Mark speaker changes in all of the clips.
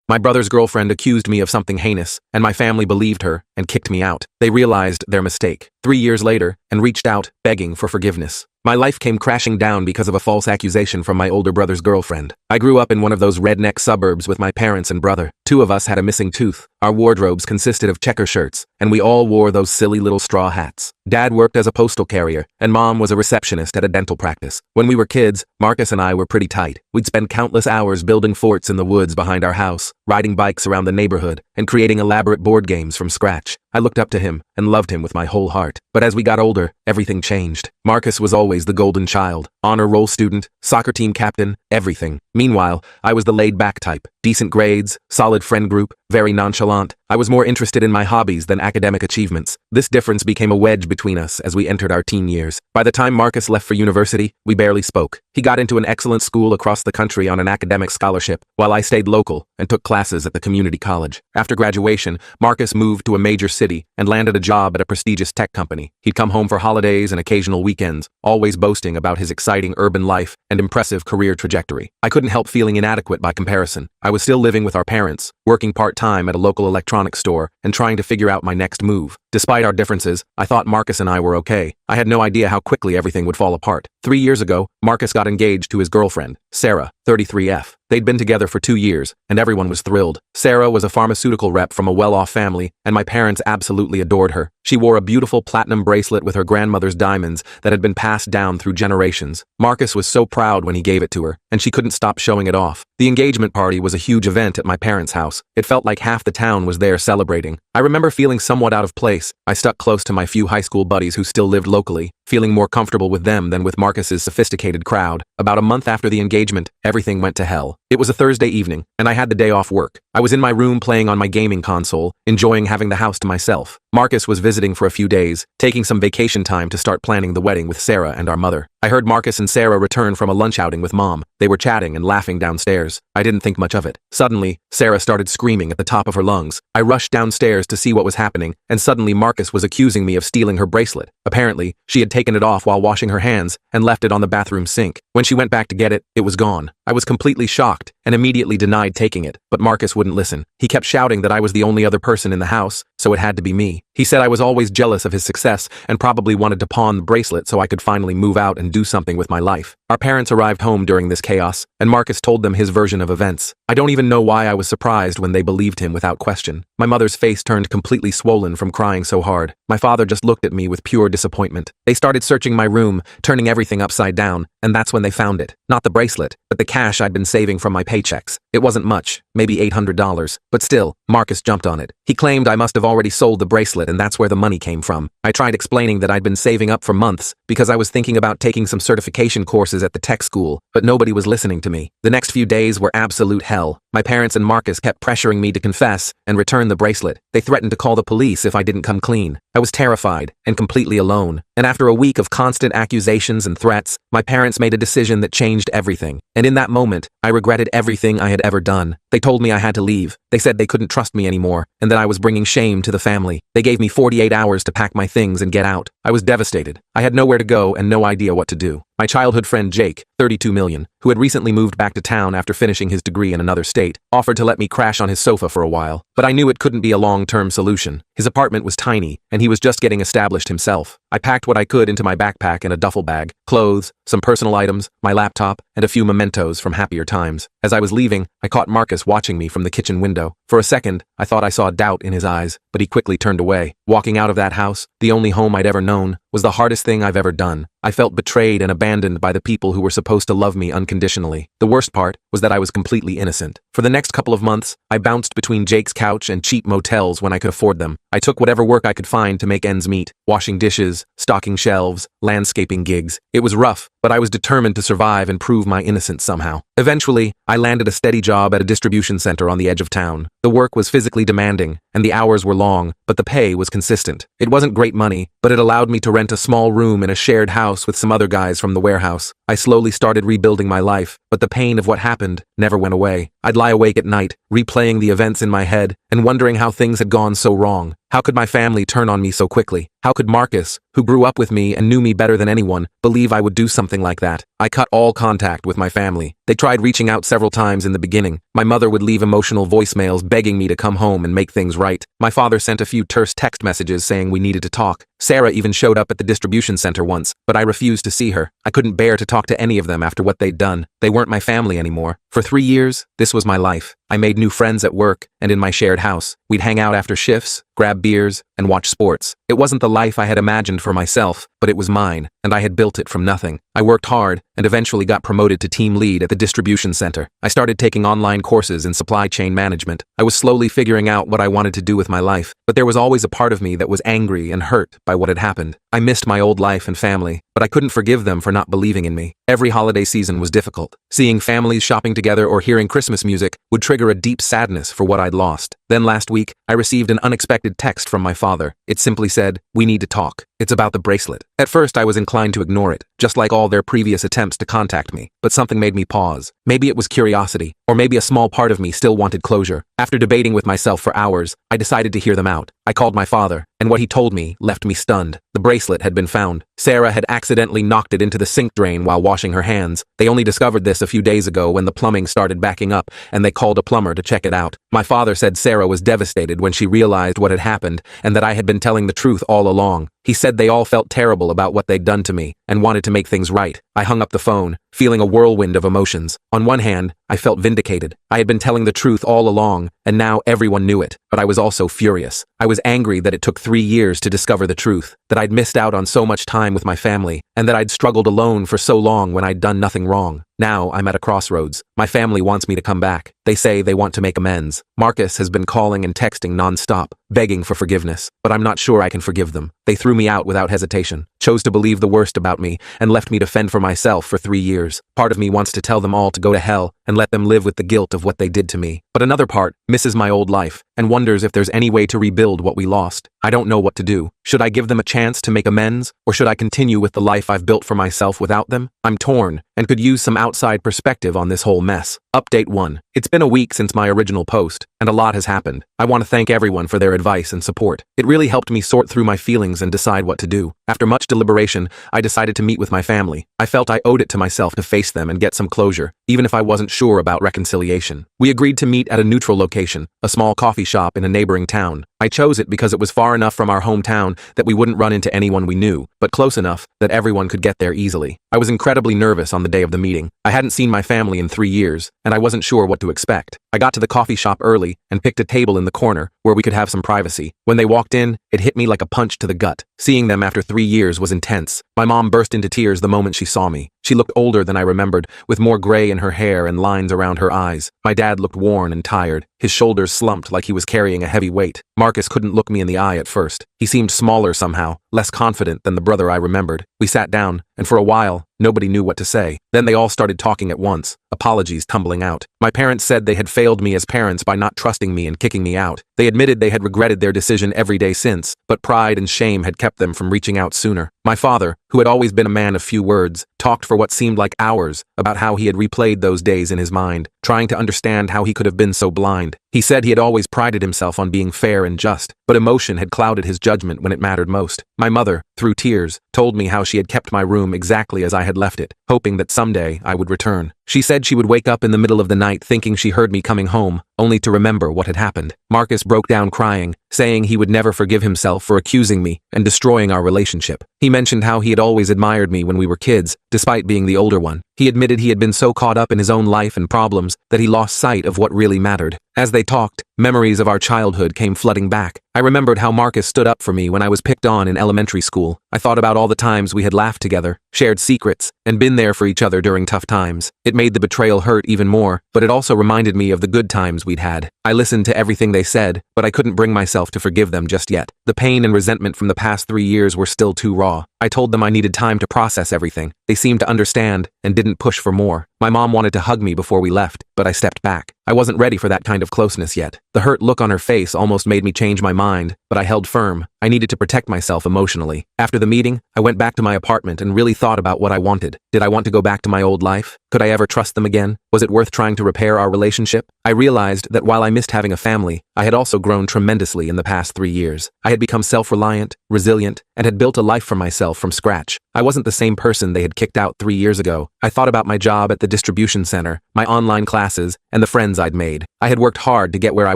Speaker 1: My brother's girlfriend accused me of something heinous, and my family believed her and kicked me out. They realized their mistake 3 years later and reached out, begging for forgiveness. My life came crashing down because of a false accusation from my older brother's girlfriend. I grew up in one of those redneck suburbs with my parents and brother. Two of us had a missing tooth. Our wardrobes consisted of checker shirts, and we all wore those silly little straw hats. Dad worked as a postal carrier, and Mom was a receptionist at a dental practice. When we were kids, Marcus and I were pretty tight. We'd spend countless hours building forts in the woods behind our house, riding bikes around the neighborhood, and creating elaborate board games from scratch. I looked up to him and loved him with my whole heart. But as we got older, everything changed. Marcus was always the golden child, honor roll student, soccer team captain, everything. Meanwhile, I was the laid-back type. Decent grades, solid friend group, very nonchalant. I was more interested in my hobbies than academic achievements. This difference became a wedge between us as we entered our teen years. By the time Marcus left for university, we barely spoke. He got into an excellent school across the country on an academic scholarship, while I stayed local and took classes at the community college. After graduation, Marcus moved to a major city and landed a job at a prestigious tech company. He'd come home for holidays and occasional weekends, always boasting about his exciting urban life and impressive career trajectory. I couldn't help feeling inadequate by comparison. I was still living with our parents, working part-time at a local electronics store, and trying to figure out my next move. Despite our differences, I thought Marcus and I were okay. I had no idea how quickly everything would fall apart. 3 years ago, Marcus got engaged to his girlfriend, Sarah, 33F. They'd been together for 2 years, and everyone was thrilled. Sarah was a pharmaceutical rep from a well-off family, and my parents absolutely adored her. She wore a beautiful platinum bracelet with her grandmother's diamonds that had been passed down through generations. Marcus was so proud when he gave it to her, and she couldn't stop showing it off. The engagement party was a huge event at my parents' house. It felt like half the town was there celebrating. I remember feeling somewhat out of place. I stuck close to my few high school buddies who still lived locally, feeling more comfortable with them than with Marcus's sophisticated crowd. About a month after the engagement, everything went to hell. It was a Thursday evening, and I had the day off work. I was in my room playing on my gaming console, enjoying having the house to myself. Marcus was visiting for a few days, taking some vacation time to start planning the wedding with Sarah and our mother. I heard Marcus and Sarah return from a lunch outing with Mom. They were chatting and laughing downstairs. I didn't think much of it. Suddenly, Sarah started screaming at the top of her lungs. I rushed downstairs to see what was happening, and suddenly Marcus was accusing me of stealing her bracelet. Apparently, she had taken it off while washing her hands and left it on the bathroom sink. When she went back to get it, it was gone. I was completely shocked and immediately denied taking it, but Marcus wouldn't listen. He kept shouting that I was the only other person in the house, so it had to be me. He said I was always jealous of his success and probably wanted to pawn the bracelet so I could finally move out and do something with my life. Our parents arrived home during this chaos, and Marcus told them his version of events. I don't even know why I was surprised when they believed him without question. My mother's face turned completely swollen from crying so hard. My father just looked at me with pure disappointment. They started searching my room, turning everything upside down, and that's when they found it. Not the bracelet, but the cash I'd been saving from my paychecks. It wasn't much, maybe $800, but still, Marcus jumped on it. He claimed I must have already sold the bracelet and that's where the money came from. I tried explaining that I'd been saving up for months because I was thinking about taking some certification courses at the tech school, but nobody was listening to me. The next few days were absolute hell. My parents and Marcus kept pressuring me to confess and return the bracelet. They threatened to call the police if I didn't come clean. I was terrified and completely alone. And after a week of constant accusations and threats, my parents made a decision that changed everything. And in that moment, I regretted everything I had ever done. They told me I had to leave. They said they couldn't trust me anymore, and that I was bringing shame to the family. They gave me 48 hours to pack my things and get out. I was devastated. I had nowhere to go and no idea what to do. My childhood friend Jake, 32 million, who had recently moved back to town after finishing his degree in another state, offered to let me crash on his sofa for a while, but I knew it couldn't be a long-term solution. His apartment was tiny, and he was just getting established himself. I packed what I could into my backpack and a duffel bag, clothes, some personal items, my laptop, and a few mementos from happier times. As I was leaving, I caught Marcus watching me from the kitchen window. For a second, I thought I saw doubt in his eyes, but he quickly turned away. Walking out of that house, the only home I'd ever known, was the hardest thing I've ever done. I felt betrayed and abandoned by the people who were supposed to love me unconditionally. The worst part was that I was completely innocent. For the next couple of months, I bounced between Jake's couch and cheap motels when I could afford them. I took whatever work I could find to make ends meet, washing dishes, stocking shelves, landscaping gigs. It was rough, but I was determined to survive and prove my innocence somehow. Eventually, I landed a steady job at a distribution center on the edge of town. The work was physically demanding, and the hours were long, but the pay was consistent. It wasn't great money, but it allowed me to rent a small room in a shared house with some other guys from the warehouse. I slowly started rebuilding my life, but the pain of what happened never went away. I'd lie awake at night, replaying the events in my head, and wondering how things had gone so wrong. How could my family turn on me so quickly? How could Marcus, who grew up with me and knew me better than anyone, believe I would do something like that? I cut all contact with my family. They tried reaching out several times in the beginning. My mother would leave emotional voicemails begging me to come home and make things right. My father sent a few terse text messages saying we needed to talk. Sarah even showed up at the distribution center once, but I refused to see her. I couldn't bear to talk to any of them after what they'd done. They weren't my family anymore. For 3 years, this was my life. I made new friends at work and in my shared house. We'd hang out after shifts, grab beers, and watch sports. It wasn't the life I had imagined for myself, but it was mine, and I had built it from nothing. I worked hard and eventually got promoted to team lead at the distribution center. I started taking online courses in supply chain management. I was slowly figuring out what I wanted to do with my life, but there was always a part of me that was angry and hurt by what had happened. I missed my old life and family, but I couldn't forgive them for not believing in me. Every holiday season was difficult. Seeing families shopping together or hearing Christmas music would trigger a deep sadness for what I'd lost. Then last week, I received an unexpected text from my father. It simply said, "We need to talk. It's about the bracelet." At first, I was inclined to ignore it, just like all their previous attempts to contact me. But something made me pause. Maybe it was curiosity, or maybe a small part of me still wanted closure. After debating with myself for hours, I decided to hear them out. I called my father, and what he told me left me stunned. The bracelet had been found. Sarah had accidentally knocked it into the sink drain while washing her hands. They only discovered this a few days ago when the plumbing started backing up, and they called a plumber to check it out. My father said Sarah was devastated when she realized what had happened, and that I had been telling the truth all along. He said they all felt terrible about what they'd done to me, and wanted to make things right. I hung up the phone, feeling a whirlwind of emotions. On one hand, I felt vindicated. I had been telling the truth all along, and now everyone knew it. But I was also furious. I was angry that it took 3 years to discover the truth, that I'd missed out on so much time with my family, and that I'd struggled alone for so long when I'd done nothing wrong. Now I'm at a crossroads. My family wants me to come back. They say they want to make amends. Marcus has been calling and texting nonstop, begging for forgiveness, but I'm not sure I can forgive them. They threw me out without hesitation, chose to believe the worst about me, and left me to fend for myself for 3 years. Part of me wants to tell them all to go to hell and let them live with the guilt of what they did to me. But another part misses my old life and wonders if there's any way to rebuild what we lost. I don't know what to do. Should I give them a chance to make amends, or should I continue with the life I've built for myself without them? I'm torn and could use some outside perspective on this whole mess. Update 1. It's been a week since my original post, and a lot has happened. I want to thank everyone for their advice and support. It really helped me sort through my feelings and decide what to do. After much deliberation, I decided to meet with my family. I felt I owed it to myself to face them and get some closure, even if I wasn't sure about reconciliation. We agreed to meet at a neutral location, a small coffee shop in a neighboring town. I chose it because it was far enough from our hometown that we wouldn't run into anyone we knew, but close enough that everyone could get there easily. I was incredibly nervous on the day of the meeting. I hadn't seen my family in 3 years, and I wasn't sure what to expect. I got to the coffee shop early and picked a table in the corner where we could have some privacy. When they walked in, it hit me like a punch to the gut. Seeing them after 3 years was intense. My mom burst into tears the moment she saw me. She looked older than I remembered, with more gray in her hair and lines around her eyes. My dad looked worn and tired. His shoulders slumped like he was carrying a heavy weight. Marcus couldn't look me in the eye at first. He seemed smaller somehow, less confident than the brother I remembered. We sat down, and for a while, nobody knew what to say. Then they all started talking at once, apologies tumbling out. My parents said they had failed me as parents by not trusting me and kicking me out. They admitted they had regretted their decision every day since, but pride and shame had kept them from reaching out sooner. My father, who had always been a man of few words, talked for what seemed like hours about how he had replayed those days in his mind, trying to understand how he could have been so blind. He said he had always prided himself on being fair and just, but emotion had clouded his judgment when it mattered most. My mother, through tears, told me how she had kept my room exactly as I had left it, hoping that someday I would return. She said she would wake up in the middle of the night thinking she heard me coming home, only to remember what had happened. Marcus broke down crying, saying he would never forgive himself for accusing me and destroying our relationship. He mentioned how he had always admired me when we were kids, despite being the older one. He admitted he had been so caught up in his own life and problems that he lost sight of what really mattered. As they talked, memories of our childhood came flooding back. I remembered how Marcus stood up for me when I was picked on in elementary school. I thought about all the times we had laughed together, shared secrets, and been there for each other during tough times. It made the betrayal hurt even more, but it also reminded me of the good times we'd had. I listened to everything they said, but I couldn't bring myself to forgive them just yet. The pain and resentment from the past 3 years were still too raw. I told them I needed time to process everything. They seemed to understand and didn't push for more. My mom wanted to hug me before we left, but I stepped back. I wasn't ready for that kind of closeness yet. The hurt look on her face almost made me change my mind, but I held firm. I needed to protect myself emotionally. After the meeting, I went back to my apartment and really thought about what I wanted. Did I want to go back to my old life? Could I ever trust them again? Was it worth trying to repair our relationship? I realized that while I missed having a family, I had also grown tremendously in the past 3 years. I had become self-reliant, resilient, and had built a life for myself from scratch. I wasn't the same person they had kicked out 3 years ago. I thought about my job at the distribution center, my online classes, and the friends I'd made. I had worked hard to get where I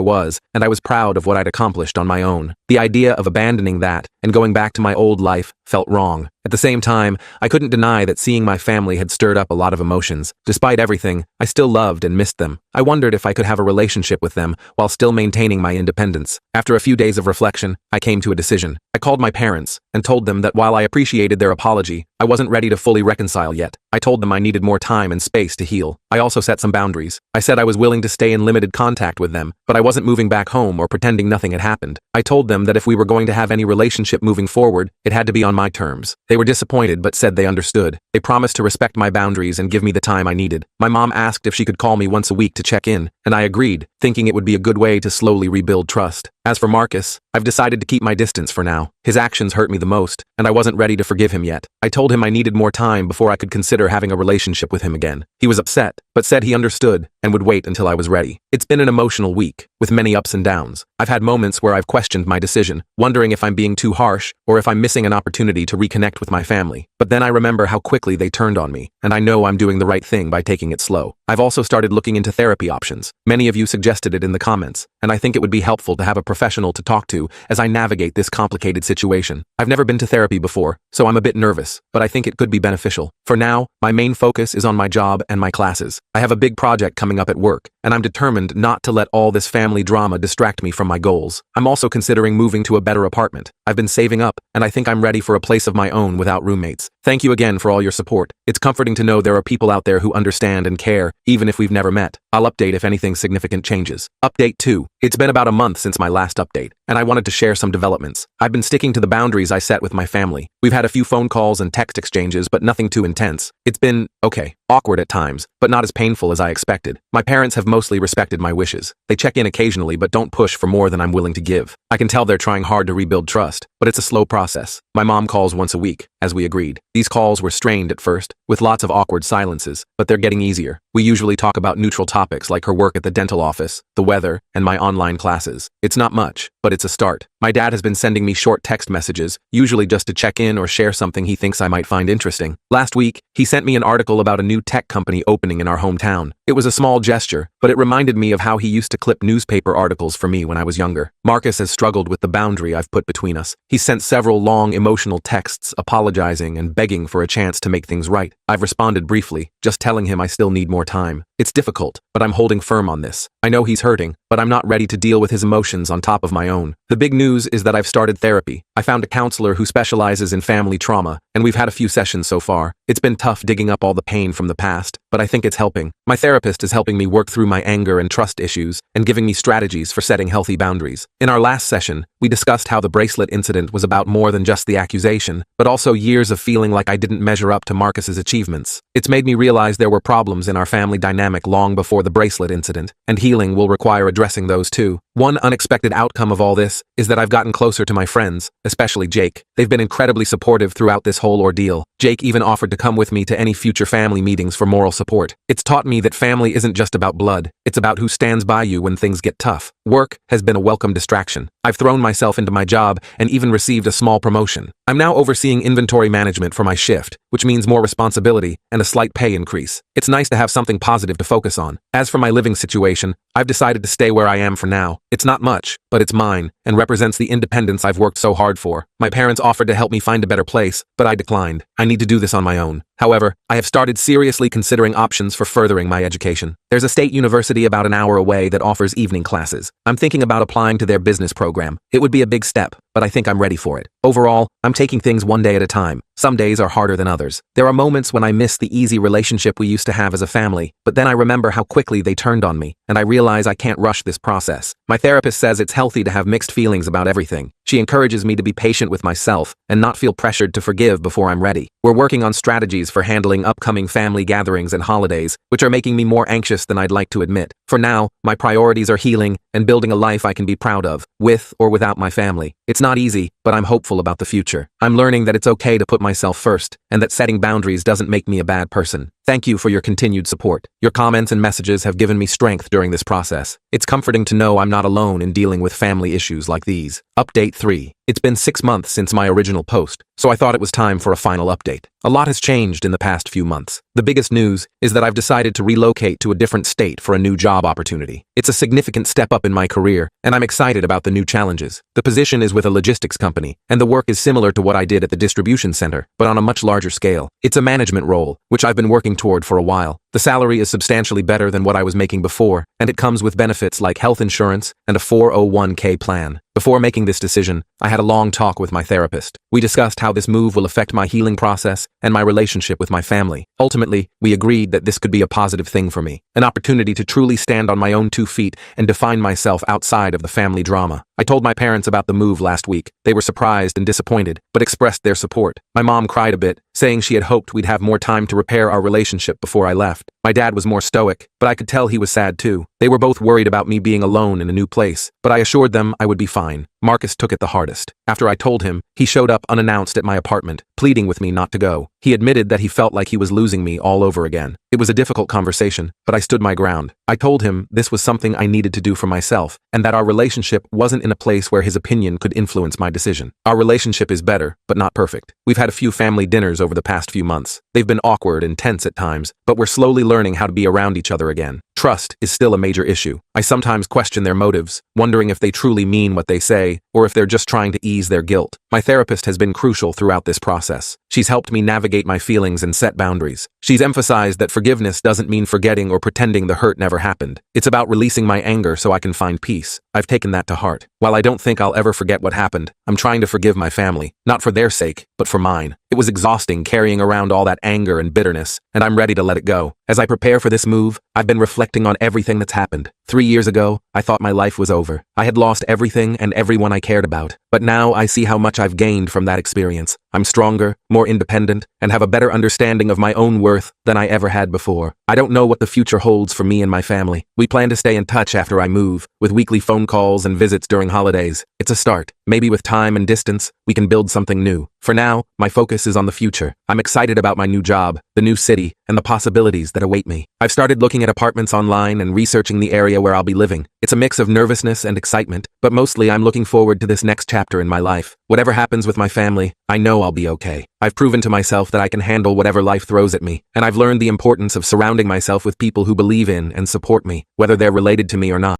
Speaker 1: was, and I was proud of what I'd accomplished on my own. The idea of abandoning that and going back to my old life felt wrong. At the same time, I couldn't deny that seeing my family had stirred up a lot of emotions. Despite everything, I still loved and missed them. I wondered if I could have a relationship with them while still maintaining my independence. After a few days of reflection, I came to a decision. I called my parents and told them that while I appreciated their apology, I wasn't ready to fully reconcile yet. I told them I needed more time and space to heal. I also set some boundaries. I said I was willing to stay in limited contact with them, but I wasn't moving back home or pretending nothing had happened. I told them that if we were going to have any relationship moving forward, it had to be on my terms. They were disappointed but said they understood. They promised to respect my boundaries and give me the time I needed. My mom asked if she could call me once a week to check in, and I agreed, thinking it would be a good way to slowly rebuild trust. As for Marcus, I've decided to keep my distance for now. His actions hurt me the most, and I wasn't ready to forgive him yet. I told him I needed more time before I could consider having a relationship with him again. He was upset, but said he understood and would wait until I was ready. It's been an emotional week, with many ups and downs. I've had moments where I've questioned my decision, wondering if I'm being too harsh or if I'm missing an opportunity to reconnect with my family. But then I remember how quickly they turned on me, and I know I'm doing the right thing by taking it slow. I've also started looking into therapy options. Many of you suggested it in the comments, and I think it would be helpful to have a professional to talk to as I navigate this complicated situation. I've never been to therapy before, so I'm a bit nervous, but I think it could be beneficial. For now, my main focus is on my job and my classes. I have a big project coming up at work, and I'm determined not to let all this family drama distract me from my goals. I'm also considering moving to a better apartment. I've been saving up, and I think I'm ready for a place of my own without roommates. Thank you again for all your support. It's comforting to know there are people out there who understand and care, even if we've never met. I'll update if anything significant changes. Update 2. It's been about a month since my last update, and I wanted to share some developments. I've been sticking to the boundaries I set with my family. We've had a few phone calls and text exchanges, but nothing too intense. It's been, okay, awkward at times, but not as painful as I expected. My parents have mostly respected my wishes. They check in occasionally but don't push for more than I'm willing to give. I can tell they're trying hard to rebuild trust, but it's a slow process. My mom calls once a week, as we agreed. These calls were strained at first, with lots of awkward silences, but they're getting easier. We usually talk about neutral topics like her work at the dental office, the weather, and my online classes. It's not much, but it's a start. My dad has been sending me short text messages, usually just to check in or share something he thinks I might find interesting. Last week, he sent me an article about a new tech company opening in our hometown. It was a small gesture, but it reminded me of how he used to clip newspaper articles for me when I was younger. Marcus has struggled with the boundary I've put between us. He sent several long, emotional texts apologizing and begging for a chance to make things right. I've responded briefly, just telling him I still need more time. It's difficult, but I'm holding firm on this. I know he's hurting, but I'm not ready to deal with his emotions on top of my own. The big news is that I've started therapy. I found a counselor who specializes in family trauma, and we've had a few sessions so far. It's been tough digging up all the pain from the past, but I think it's helping. My therapist is helping me work through my anger and trust issues and giving me strategies for setting healthy boundaries. In our last session, we discussed how the bracelet incident was about more than just the accusation, but also years of feeling like I didn't measure up to Marcus's achievements. It's made me realize there were problems in our family dynamic long before the bracelet incident, and healing will require addressing those too. One unexpected outcome of all this is that I've gotten closer to my friends, especially Jake. They've been incredibly supportive throughout this whole ordeal. Jake even offered to come with me to any future family meetings for moral support. It's taught me that family isn't just about blood, it's about who stands by you when things get tough. Work has been a welcome distraction. I've thrown myself into my job and even received a small promotion. I'm now overseeing inventory management for my shift, which means more responsibility and a slight pay increase. It's nice to have something positive to focus on. As for my living situation, I've decided to stay where I am for now. It's not much, but it's mine and represents the independence I've worked so hard for. My parents offered to help me find a better place, but I declined. I need to do this on my own. However, I have started seriously considering options for furthering my education. There's a state university about an hour away that offers evening classes. I'm thinking about applying to their business program. It would be a big step, but I think I'm ready for it. Overall, I'm taking things one day at a time. Some days are harder than others. There are moments when I miss the easy relationship we used to have as a family, but then I remember how quickly they turned on me, and I realize I can't rush this process. My therapist says it's healthy to have mixed feelings about everything. She encourages me to be patient with myself and not feel pressured to forgive before I'm ready. We're working on strategies for handling upcoming family gatherings and holidays, which are making me more anxious than I'd like to admit. For now, my priorities are healing and building a life I can be proud of, with or without my family. It's not easy, but I'm hopeful about the future. I'm learning that it's okay to put myself first, and that setting boundaries doesn't make me a bad person. Thank you for your continued support. Your comments and messages have given me strength during this process. It's comforting to know I'm not alone in dealing with family issues like these. Update 3. It's been 6 months since my original post, so I thought it was time for a final update. A lot has changed in the past few months. The biggest news is that I've decided to relocate to a different state for a new job opportunity. It's a significant step up in my career, and I'm excited about the new challenges. The position is with a logistics company, and the work is similar to what I did at the distribution center, but on a much larger scale. It's a management role, which I've been working toward for a while. The salary is substantially better than what I was making before, and it comes with benefits like health insurance and a 401k plan. Before making this decision, I had a long talk with my therapist. We discussed how this move will affect my healing process and my relationship with my family. Ultimately, we agreed that this could be a positive thing for me, an opportunity to truly stand on my own 2 feet and define myself outside of the family drama. I told my parents about the move last week. They were surprised and disappointed, but expressed their support. My mom cried a bit, saying she had hoped we'd have more time to repair our relationship before I left. My dad was more stoic, but I could tell he was sad too. They were both worried about me being alone in a new place, but I assured them I would be fine. Marcus took it the hardest. After I told him, he showed up unannounced at my apartment, pleading with me not to go. He admitted that he felt like he was losing me all over again. It was a difficult conversation, but I stood my ground. I told him this was something I needed to do for myself, and that our relationship wasn't in a place where his opinion could influence my decision. Our relationship is better, but not perfect. We've had a few family dinners over the past few months. They've been awkward and tense at times, but we're slowly learning how to be around each other again. Trust is still a major issue. I sometimes question their motives, wondering if they truly mean what they say, or if they're just trying to ease their guilt. My therapist has been crucial throughout this process. She's helped me navigate my feelings and set boundaries. She's emphasized that forgiveness doesn't mean forgetting or pretending the hurt never happened. It's about releasing my anger so I can find peace. I've taken that to heart. While I don't think I'll ever forget what happened, I'm trying to forgive my family, not for their sake, but for mine. It was exhausting carrying around all that anger and bitterness, and I'm ready to let it go. As I prepare for this move, I've been reflecting on everything that's happened. 3 years ago, I thought my life was over. I had lost everything and everyone I cared about. But now I see how much I've gained from that experience. I'm stronger, more independent, and have a better understanding of my own worth than I ever had before. I don't know what the future holds for me and my family. We plan to stay in touch after I move, with weekly phone calls and visits during holidays. It's a start. Maybe with time and distance, we can build something new. For now, my focus is on the future. I'm excited about my new job, the new city, and the possibilities that await me. I've started looking at apartments online and researching the area where I'll be living. It's a mix of nervousness and excitement, but mostly I'm looking forward to this next chapter in my life. Whatever happens with my family, I know I'll be okay. I've proven to myself that I can handle whatever life throws at me, and I've learned the importance of surrounding myself with people who believe in and support me, whether they're related to me or not.